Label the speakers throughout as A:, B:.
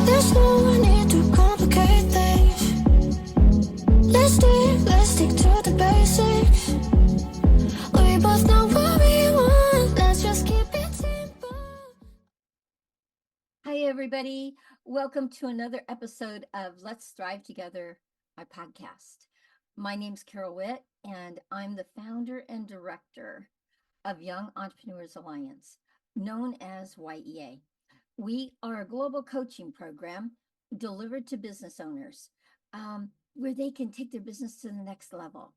A: There's no need to complicate things. Let's stick to the basics. We both know what we want. Let's just keep it simple.
B: Hi, everybody. Welcome to another episode of Let's Thrive Together, my podcast. My name's Carol Witt, and I'm the founder and director of Young Entrepreneurs Alliance, known as Y.E.A. We are a global coaching program delivered to business owners where they can take their business to the next level.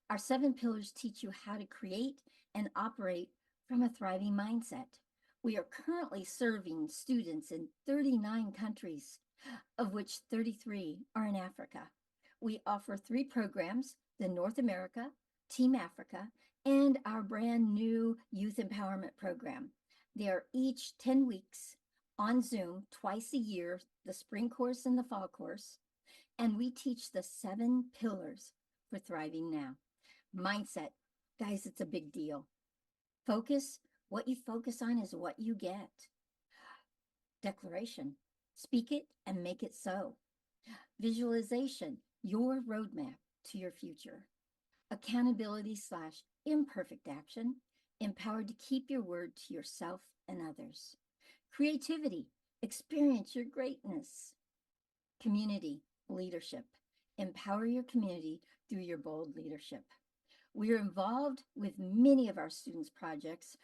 B: Our 7 pillars teach you how to create and operate from a thriving mindset. We are currently serving students in 39 countries, of which 33 are in Africa. We offer 3 programs, the North America, Team Africa, and our brand new Youth Empowerment Program. They are each 10 weeks on Zoom twice a year, the spring course and the fall course. And we teach the 7 pillars for thriving now. Mindset, guys, it's a big deal. Focus, what you focus on is what you get. Declaration, speak it and make it so. Visualization, your roadmap to your future. Accountability/imperfect action, empowered to keep your word to yourself and others. Creativity, experience your greatness. Community, leadership, empower your community through your bold leadership. We are involved with many of our students' projects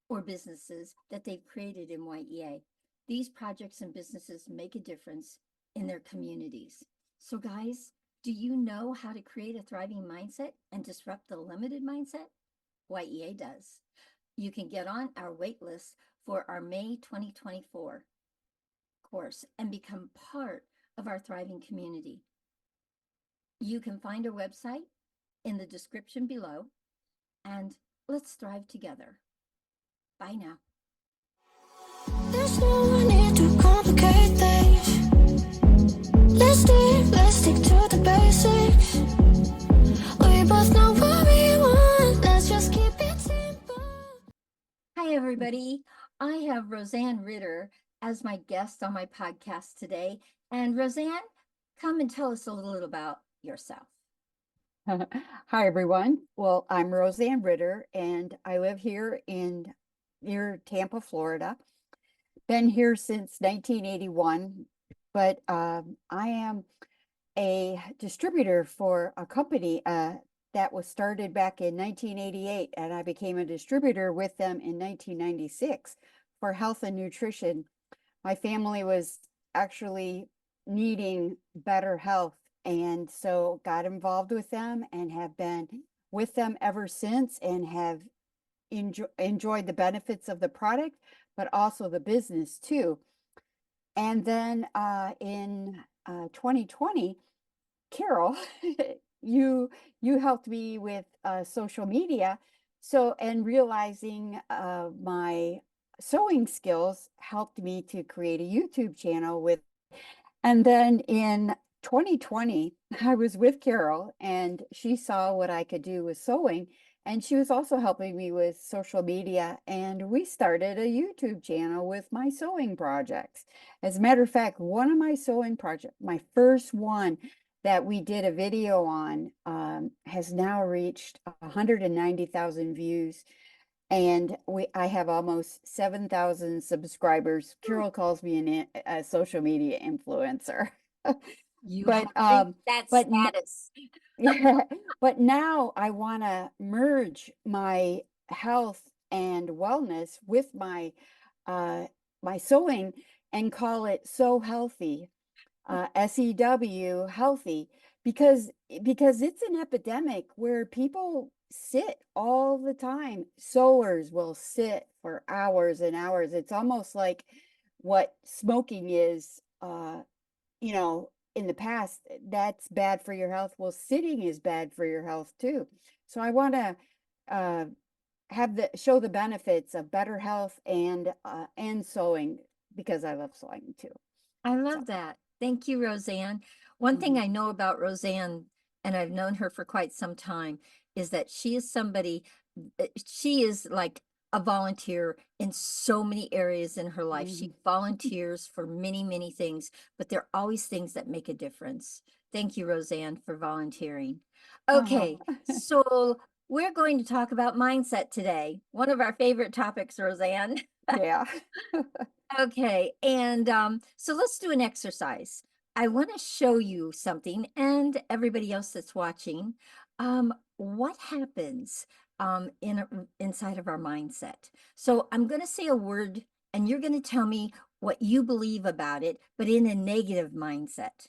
B: or businesses that they've created in Y.E.A. These projects and businesses make a difference in their communities. So guys, do you know how to create a thriving mindset and disrupt the limited mindset? Y.E.A. does. You can get on our wait list for our May 2024 course and become part of our thriving community. You can find our website in the description below, and let's thrive together. Bye now.
A: There's no need to complicate things. Let's stick to the basics. We both know what we want. Let's just keep it simple.
B: Hi, everybody. I have Rozanne Ritter as my guest on my podcast today. And Rozanne, come and tell us a little about yourself.
C: Hi, everyone. Well, I'm Rozanne Ritter, and I live here near Tampa, Florida. Been here since 1981, but I am a distributor for a company that was started back in 1988, and I became a distributor with them in 1996 for health and nutrition. My family was actually needing better health, and so got involved with them and have been with them ever since, and have enjoyed the benefits of the product, but also the business too. And then in 2020, Carol, you helped me with social media. So, and realizing my sewing skills helped me to create a YouTube channel with. And then in 2020, I was with Carol, and she saw what I could do with sewing, and she was also helping me with social media, and we started a YouTube channel with my sewing projects. As a matter of fact, one of my sewing projects, my first one that we did a video on, has now reached 190,000 views. And I have almost 7,000 subscribers. Carol calls me a social media influencer.
B: You
C: But
B: have reached that
C: but
B: status.
C: yeah, but now I want to merge my health and wellness with my my sewing and call it So Healthy, SEW healthy, because it's an epidemic where people sit all the time. Sewers will sit for hours and hours. It's almost like what smoking is, you know, in the past. That's bad for your health. Well, sitting is bad for your health too. So I want to uh, show the benefits of better health and sewing, because I love sewing too.
B: I
C: So.
B: love that. Thank you, Rozanne. One thing I know about Rozanne, and I've known her for quite some time, is that she is somebody, she is like a volunteer in so many areas in her life. She
C: Mhm.
B: volunteers for many, many things, but there are always things that make a difference. Thank you, Rozanne, for volunteering. Okay,
C: Uh-huh.
B: so we're going to talk about mindset today. One of our favorite topics, Rozanne.
C: Yeah.
B: Okay, and so let's do an exercise. I want to show you something and everybody else that's watching, what happens inside of our mindset. So I'm going to say a word and you're going to tell me what you believe about it, but in a negative mindset.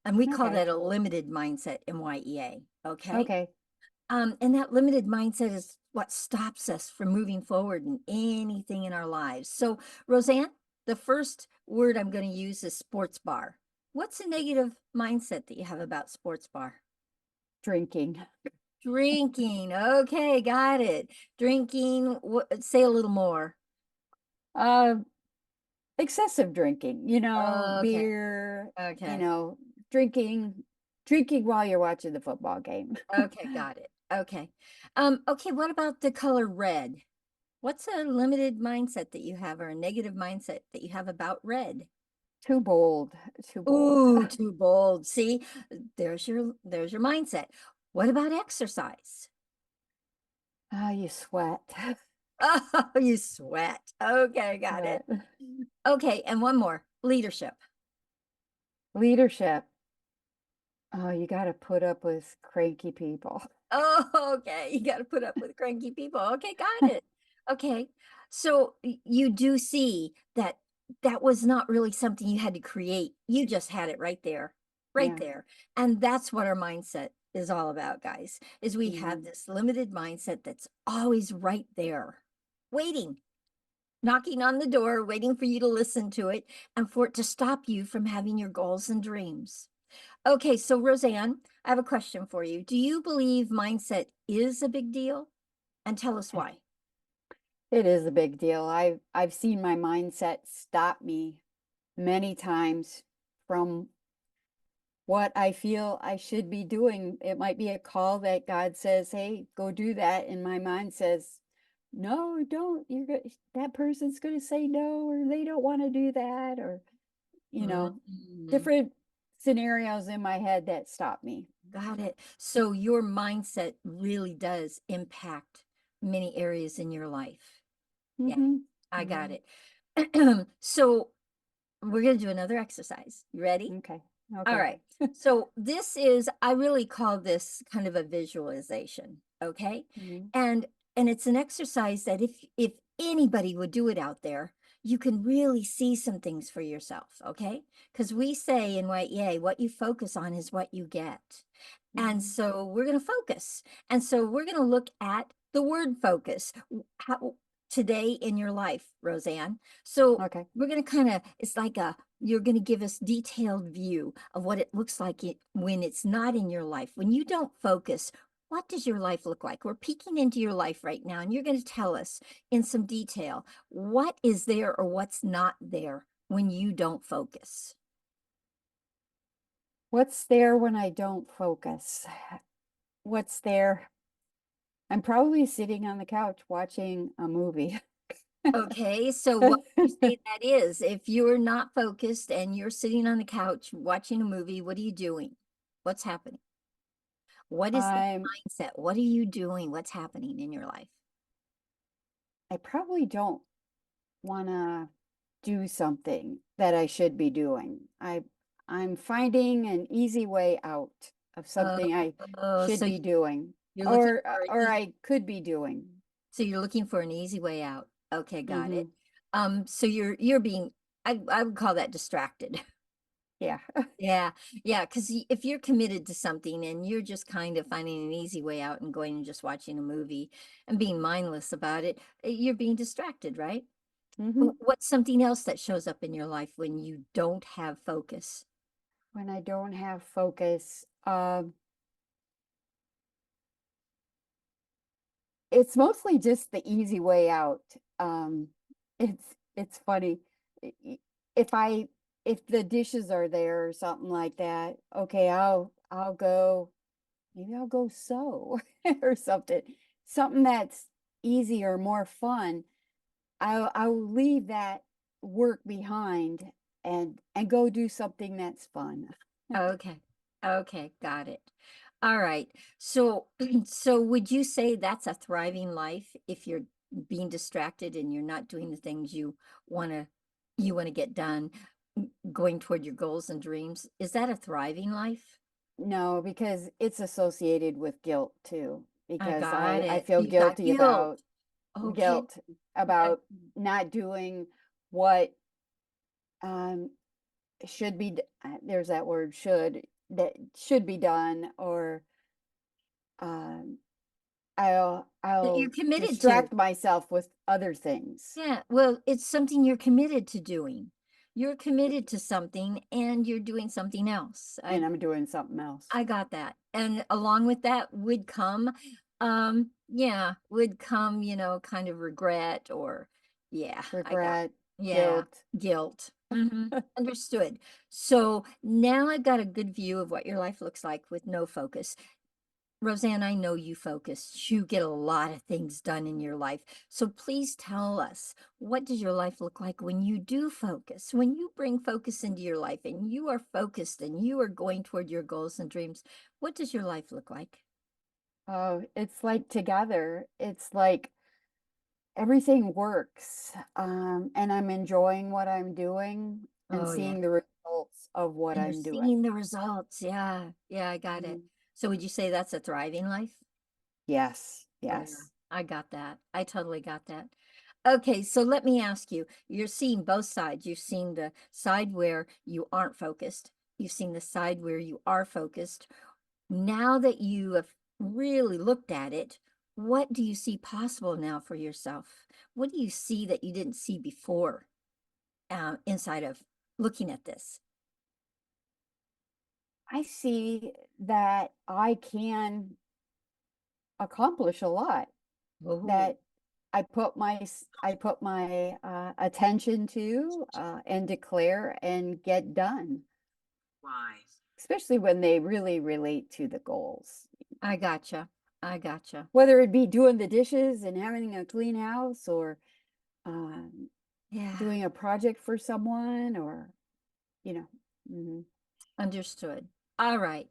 B: And we call
C: Okay.
B: that a limited mindset in Y.E.A. Okay.
C: Okay.
B: And that limited mindset is what stops us from moving forward in anything in our lives. So, Rozanne, the first word I'm going to use is sports bar. What's a negative mindset that you have about sports bar?
C: Drinking.
B: Drinking. Okay, got it. Drinking. What, say a little more.
C: Uh, Excessive drinking,
B: Okay.
C: beer,
B: Okay.
C: drinking, drinking while you're watching the football game.
B: Okay, got it. Okay. Okay, what about the color red? What's a limited mindset that you have or a negative mindset that you have about red?
C: Too bold, too bold.
B: Ooh, too bold. See, there's your mindset. What about exercise?
C: Ah, you sweat.
B: Oh, you sweat. Okay, got it.
C: Sweat.
B: Okay, and one more. Leadership.
C: Leadership. Oh, you got to put up with cranky people.
B: Oh, okay. You got to put up with cranky people. Okay, got it. Okay. So you do see that that was not really something you had to create. You just had it right there, right
C: Yeah.
B: there. And that's what our mindset is all about, guys, is we have
C: Mhm.
B: this limited mindset that's always right there, waiting, knocking on the door, waiting for you to listen to it and for it to stop you from having your goals and dreams. Okay, so Rozanne, I have a question for you. Do you believe mindset is a big deal? And tell us why.
C: It is a big deal. I've seen my mindset stop me many times from what I feel I should be doing. It might be a call that God says, "Hey, go do that." And my mind says, "No, don't. That person's going to say no, or they don't want to do that, or, you know,
B: Mhm.
C: different scenarios in my head that stop me."
B: Got it. So your mindset really does impact many areas in your life. Yeah,
C: Hmm.
B: I got it. So we're going to do another exercise. You ready?
C: Okay.
B: All
C: Okay.
B: right. So this is, I really call this kind of a visualization, okay?
C: Mhm.
B: And it's an exercise that if anybody would do it out there, you can really see some things for yourself, okay? Because we say in Y.E.A, what you focus on is what you get. And
C: Mhm.
B: so we're going to focus. And so we're going to look at the word focus how, today in your life, Rozanne. So
C: Okay.
B: we're going to kind of, it's like you're going to give us detailed view of what it looks like when it's not in your life. When you don't focus, what does your life look like? We're peeking into your life right now, and you're going to tell us in some detail what is there or what's not there when you don't focus.
C: What's there when I don't focus? What's there? I'm probably sitting on the couch watching a movie.
B: Okay, so what would you say that is? If you're not focused and you're sitting on the couch watching a movie, what are you doing? What's happening? What is the
C: I'm
B: mindset? What are you doing? What's happening in your life?
C: I probably don't want to do something that I should be doing. I'm finding an easy way out of something I
B: Oh,
C: should
B: so
C: be doing,
B: you're looking for
C: or I could be doing.
B: so you're looking for an easy way out. Okay, got it.
C: Hmm.
B: So you're being, I would call that distracted.
C: Yeah.
B: Yeah, yeah, because if you're committed to something and you're just kind of finding an easy way out and going and just watching a movie and being mindless about it, you're being distracted, right?
C: Hmm.
B: What's something else that shows up in your life when you don't have focus?
C: When I don't have focus, it's mostly just the easy way out. Um, it's funny. If I if the dishes are there or something like that, okay, I'll go, maybe I'll go sew or something. Something that's easier, more fun, I'll leave that work behind and go do something that's fun.
B: Okay. Okay, got it. All right. So so would you say that's a thriving life if you're being distracted and you're not doing the things want to you want to get done, going toward your goals and dreams? Is that a thriving life?
C: No, because it's associated with guilt too,
B: I
C: because
B: got
C: I
B: it.
C: feel
B: You got
C: guilty
B: guilt.
C: about
B: Okay.
C: guilt
B: You got
C: about not doing what um should be there's that word should that should be done, or um
B: that you're
C: I'll
B: committed to.
C: distract myself with other things,
B: Yeah, well, it's something you're committed to doing. You're committed to something and you're doing something else.
C: and I'm doing something else.
B: I got that. And along with that would come, yeah, would come, kind of regret or, yeah, I got,
C: Regret,
B: yeah,
C: guilt.
B: guilt. Understood. So now I've got a good view of what your life looks like with no focus. Rozanne, I know you focus. You get a lot of things done in your life. So please tell us, what does your life look like when you do focus? When you bring focus into your life and you are focused and you are going toward your goals and dreams, what does your life look like?
C: Oh, it's like together. It's like everything works. And I'm enjoying what I'm doing and
B: Oh, yeah.
C: seeing the results of what
B: And you're
C: I'm doing.
B: seeing the results. Yeah. Yeah, I got it.
C: Mhm.
B: So would you say that's a thriving life?
C: Yes,
B: Oh, yeah.
C: yes.
B: I got that. I totally got that. Okay, so let me ask you, you're seeing both sides. You've seen the side where you aren't focused. You've seen the side where you are focused. Now that you have really looked at it, what do you see possible now for yourself? What do you see that you didn't see before, inside of looking at this?
C: I see that I can accomplish a lot,
B: Oh,
C: that I put my attention to and declare and get done, especially when they really relate to the goals.
B: I gotcha. I gotcha.
C: Whether it be doing the dishes and having a clean house, or um,
B: Yeah.
C: doing a project for someone, or you know. Mhm.
B: Understood. All right.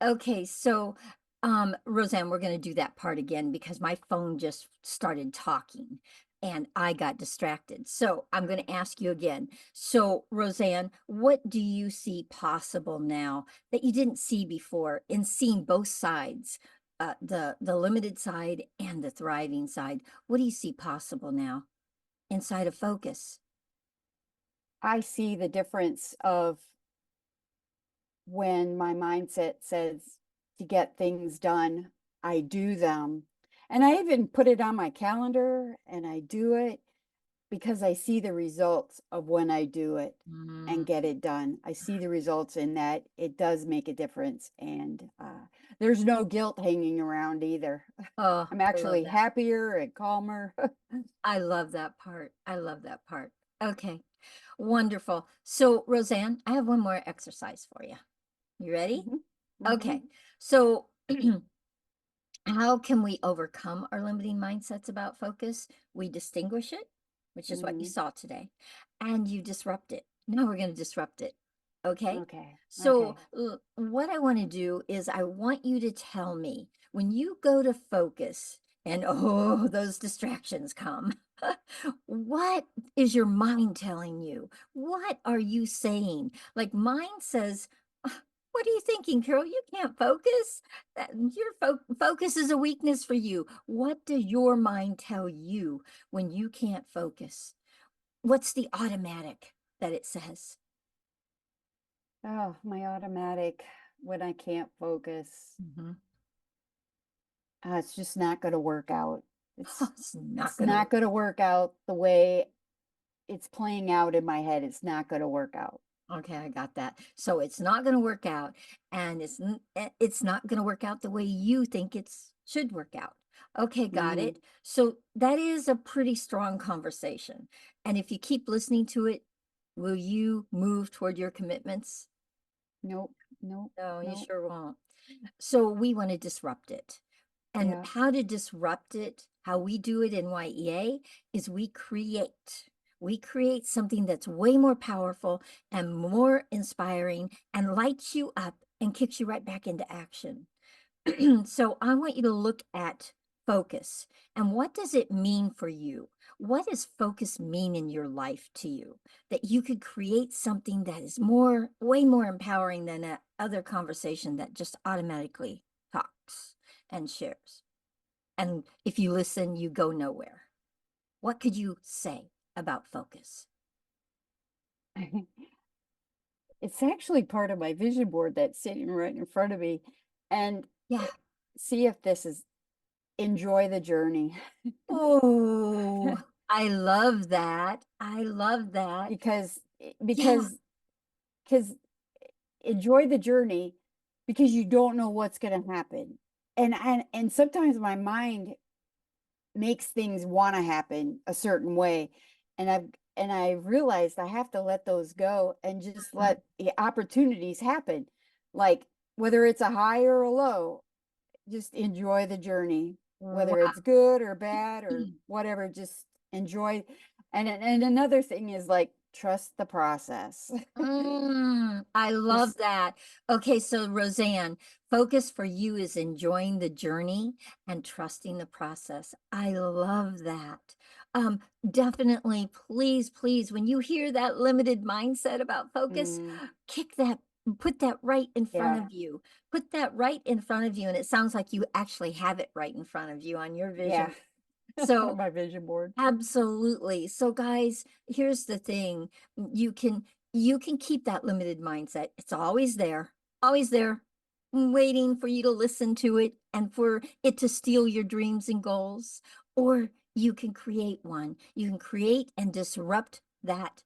B: Okay, so Rozanne, we're going to do that part again because my phone just started talking and I got distracted. So I'm going to ask you again. So Rozanne, what do you see possible now that you didn't see before in seeing both sides, the limited side and the thriving side? What do you see possible now inside of focus?
C: I see the difference of when my mindset says to get things done, I do them. And I even put it on my calendar and I do it because I see the results of when I do it and
B: Mm,
C: get it done. I see the results in that it does make a difference. And there's no guilt hanging around either.
B: oh,
C: I'm
B: I love
C: actually
B: that.
C: happier and calmer.
B: I love that part. I love that part. Okay, wonderful. So, Rozanne, I have one more exercise for you. You ready?
C: Mhm, mhm,
B: Okay, so how can we overcome our limiting mindsets about focus? We distinguish it, which is what you
C: mhm.
B: saw today, and you disrupt it. Now we're going to disrupt it. Okay.
C: Okay,
B: So,
C: okay.
B: what I want to do is I want you to tell me when you go to focus and oh, those distractions come. What is your mind telling you? What are you saying? Like mine says, "Ah, what are you thinking, Carol? You can't focus. Your focus is a weakness for you. What does your mind tell you when you can't focus? What's the automatic that it says?
C: Oh, my automatic when I can't focus.
B: Mhm.
C: It's just not going to work out.
B: It's not
C: It's
B: going to
C: not
B: work.
C: going to work out the way it's playing out in my head. It's not going to work out.
B: Okay, I got that. So it's not going to work out, and it's not going to work out the way you think it's should work out. Okay, got
C: Hmm.
B: it. So that is a pretty strong conversation. And if you keep listening to it, will you move toward your commitments?
C: Nope, nope,
B: No, you
C: nope.
B: sure won't. So we want to disrupt it. And
C: Yeah.
B: how to disrupt it? How we do it in Y.E.A is we create something that's way more powerful and more inspiring and lights you up and kicks you right back into action. So I want you to look at focus and what does it mean for you? What does focus mean in your life to you? That you could create something that is way more empowering than that other conversation that just automatically talks and shares. And if you listen, you go nowhere. What could you say about focus?
C: It's actually part of my vision board that's sitting right in front of me. And
B: Yeah.
C: see if this is enjoy the journey.
B: Oh, I love that. I love that.
C: because
B: Yeah.
C: because enjoy the journey because you don't know what's going to happen. And sometimes my mind makes things want to happen a certain way, and I've realized I have to let those go and just let the opportunities happen, like whether it's a high or a low. Just enjoy the journey, whether
B: Wow.
C: it's good or bad or whatever. Just enjoy. And another thing is like trust the process.
B: I love
C: Just
B: that. Okay, so Rozanne, focus for you is enjoying the journey and trusting the process. I love that. Um, Definitely, please, please, when you hear that limited mindset about focus,
C: mm,
B: kick that, put that right in front
C: yeah,
B: of you. Put that right in front of you. And it sounds like you actually have it right in front of you on your
C: yeah.
B: vision. So
C: My vision board.
B: absolutely. So guys, here's the thing. You can you can keep that limited mindset. It's always there, waiting for you to listen to it and for it to steal your dreams and goals. Or you can create one. You can create and disrupt that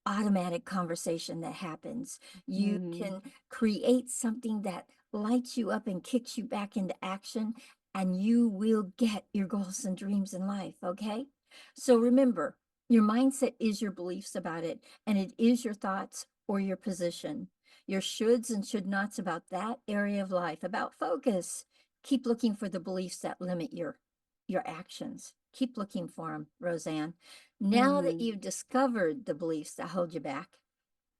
B: automatic conversation that happens. You
C: Hmm.
B: can create something that lights you up and kicks you back into action, and you will get your goals and dreams in life. Okay. So remember, your mindset is your beliefs about it, and it is your thoughts or your position. Your shoulds and should nots about that area of life, about focus. Keep looking for the beliefs that limit your actions. Keep looking for them, Rozanne. Now that
C: Hmm.
B: you've discovered the beliefs that hold you back,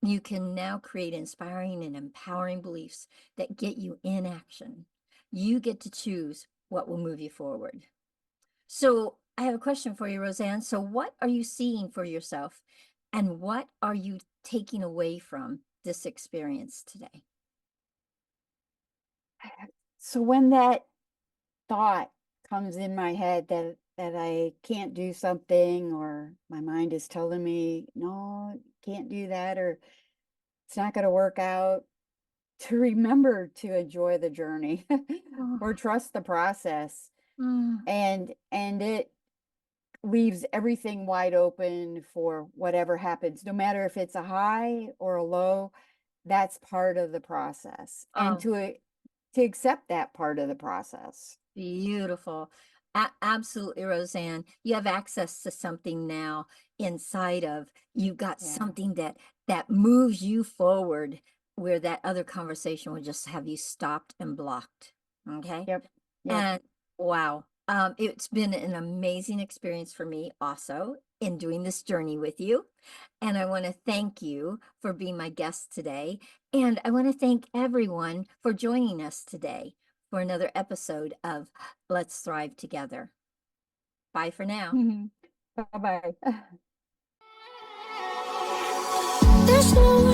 B: you can now create inspiring and empowering beliefs that get you in action. You get to choose what will move you forward. So, I have a question for you, Rozanne. So, what are you seeing for yourself, and what are you taking away from this experience today?
C: So when that thought comes in my head that I can't do something, or my mind is telling me, no, can't do that, or it's not going to work out, to remember to enjoy the journey
B: Oh,
C: or trust the process.
B: mm,
C: And it leaves everything wide open for whatever happens, no matter if it's a high or a low. That's part of the process, and
B: oh,
C: to accept that part of the process.
B: beautiful. Absolutely, Rozanne. You have access to something now inside of you've got
C: Yeah.
B: something that moves you forward where that other conversation would just have you stopped and blocked. Okay.
C: Yep. Yep.
B: And wow, it's been an amazing experience for me also in doing this journey with you. And I want to thank you for being my guest today. And I want to thank everyone for joining us today for another episode of Let's Thrive Together. Bye for now.
C: Bye bye.
A: There's no one